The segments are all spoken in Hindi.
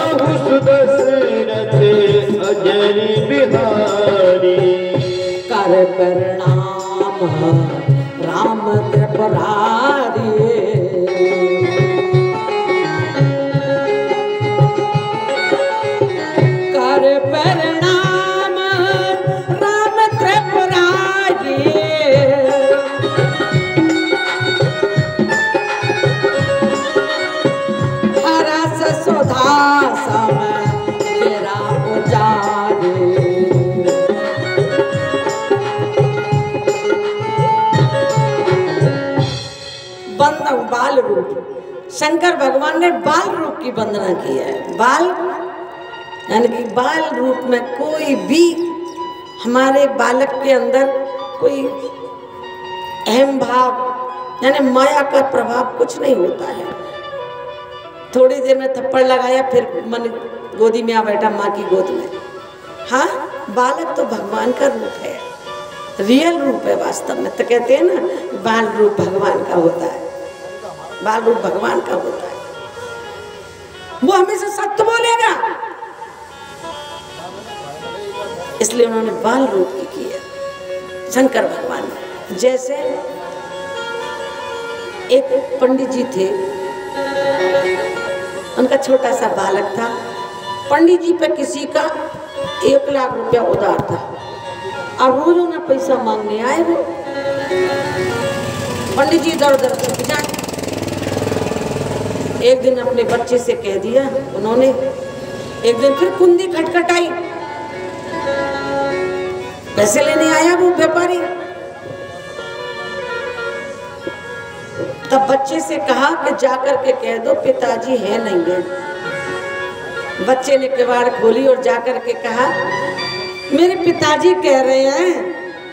काहू सुदशरथ अजर बिहारी। कर प्रणाम राम त्रिपुरारी। कर प्रणाम राम त्रिपुरारी। हरस सुधा सम तेरा उजारी। बंदन बाल रूप, शंकर भगवान ने बाल रूप की वंदना की है। बाल यानी कि बाल रूप में कोई भी हमारे बालक के अंदर कोई अहम भाव यानी माया का प्रभाव कुछ नहीं होता है। थोड़ी देर में थप्पड़ लगाया फिर मन गोदी में आ बैठा माँ की गोद में। हाँ, बालक तो भगवान का रूप है, रियल रूप है वास्तव में। तो कहते हैं ना बाल रूप भगवान का होता है, बाल रूप भगवान का होता है। वो हमेशा सत्य बोलेगा, इसलिए उन्होंने बाल रूप की है शंकर भगवान ने। जैसे एक पंडित जी थे, उनका छोटा सा बालक था। पंडित जी पे किसी का 1 लाख रुपया उधार था और रोज उन्हें पैसा मांगने आए। वो पंडित जी दर दर कर जाए। एक दिन अपने बच्चे से कह दिया उन्होंने। एक दिन फिर कुंडी खटखटाई, पैसे लेने आया वो व्यापारी। तब बच्चे से कहा कि जाकर के कह दो पिताजी है नहीं है। बच्चे ने किवाड़ खोली और जाकर के कहा मेरे पिताजी कह रहे हैं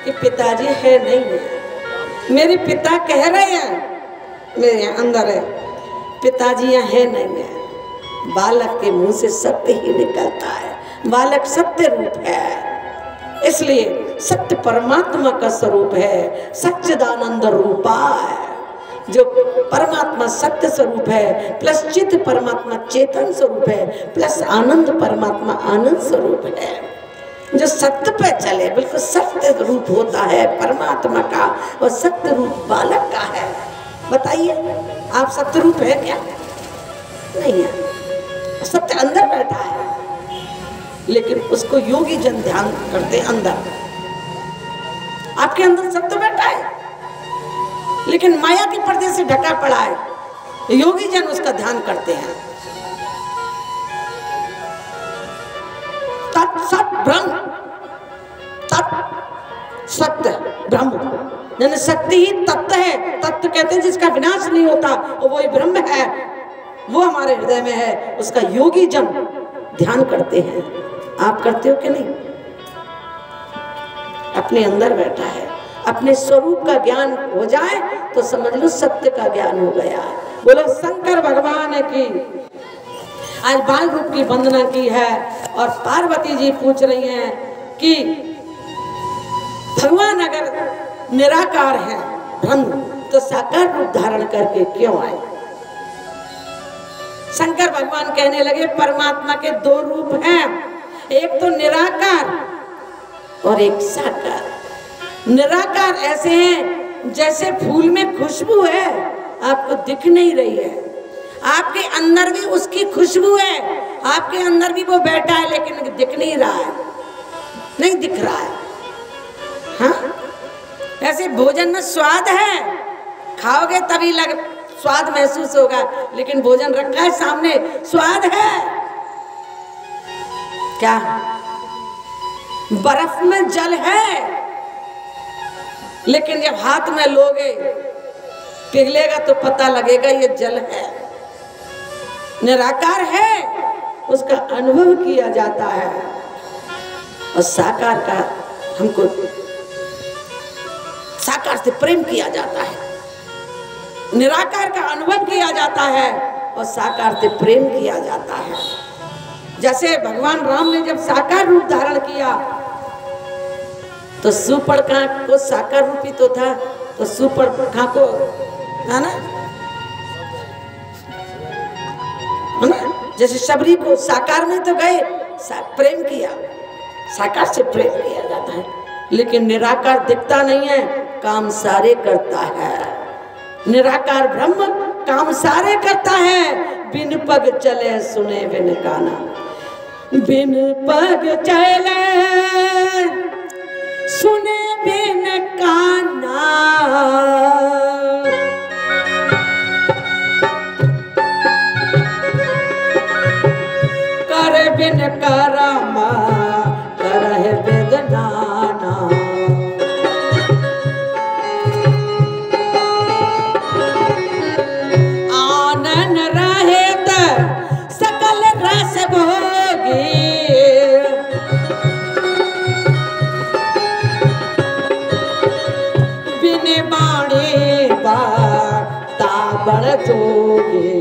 कि पिताजी है नहीं है। मेरे पिता कह रहे हैं मेरे अंदर है, पिताजी यहाँ है नहीं है। बालक के मुंह से सत्य ही निकलता है। बालक सत्य रूप है, इसलिए सत्य परमात्मा का स्वरूप है। सच्चिदानंद रूपा है, जो परमात्मा सत्य स्वरूप है, प्लस चित्त परमात्मा चेतन स्वरूप है, प्लस आनंद परमात्मा आनंद स्वरूप है। जो सत्य पे चले बिल्कुल सत्य रूप होता है परमात्मा का, और सत्य रूप बालक का है। बताइए आप सत्य रूप है क्या? नहीं है, सत्य अंदर बैठा है, लेकिन उसको योगी जन ध्यान करते अंदर। आपके अंदर सत्य बैठा है, लेकिन माया के पर्दे से ढका पड़ा है। योगी जन उसका ध्यान करते हैं। तत् सत ब्रह्म, तत् सत्य ब्रह्म यानी शक्ति ही तत्व है। तत्व कहते हैं जिसका विनाश नहीं होता, और वही ब्रह्म है, वो हमारे हृदय में है। उसका योगी जन ध्यान करते हैं। आप करते हो कि नहीं? अपने अंदर बैठा है। अपने स्वरूप का ज्ञान हो जाए तो समझ लो सत्य का ज्ञान हो गया। बोलो शंकर भगवान की। आज बाल रूप की वंदना की है, और पार्वती जी पूछ रही हैं कि भगवान अगर निराकार है ब्रह्म, तो साकार रूप धारण करके क्यों आए? शंकर भगवान कहने लगे परमात्मा के 2 रूप हैं, एक तो निराकार और एक साकार। निराकार ऐसे हैं जैसे फूल में खुशबू है, आपको दिख नहीं रही है, आपके अंदर भी उसकी खुशबू है, आपके अंदर भी वो बैठा है, लेकिन दिख नहीं रहा है, नहीं दिख रहा है। हाँ, ऐसे भोजन में स्वाद है, खाओगे तभी स्वाद महसूस होगा, लेकिन भोजन रखा है सामने, स्वाद है क्या? बर्फ में जल है, लेकिन जब हाथ में लोगे पिघलेगा तो पता लगेगा ये जल है। निराकार है, उसका अनुभव किया जाता है, और साकार का हमको साकार से प्रेम किया जाता है। निराकार का अनुभव किया जाता है और साकार से प्रेम किया जाता है। जैसे भगवान राम ने जब साकार रूप धारण किया तो सुपर्णखा को साकार रूपी तो था, तो सुपर्णखा को है ना जैसे शबरी को साकार में तो गए, प्रेम किया, साकार से प्रेम किया जाता है, लेकिन निराकार दिखता नहीं है, काम सारे करता है। निराकार ब्रह्म काम सारे करता है। बिन पग चले सुने बिन गाना, बिन पग चले सुने बिन काना, कर बिन करमा करह वेदनाना। आनन रहे त सकल रस भोगी, बिन बाणी बाता बड़ जोगी।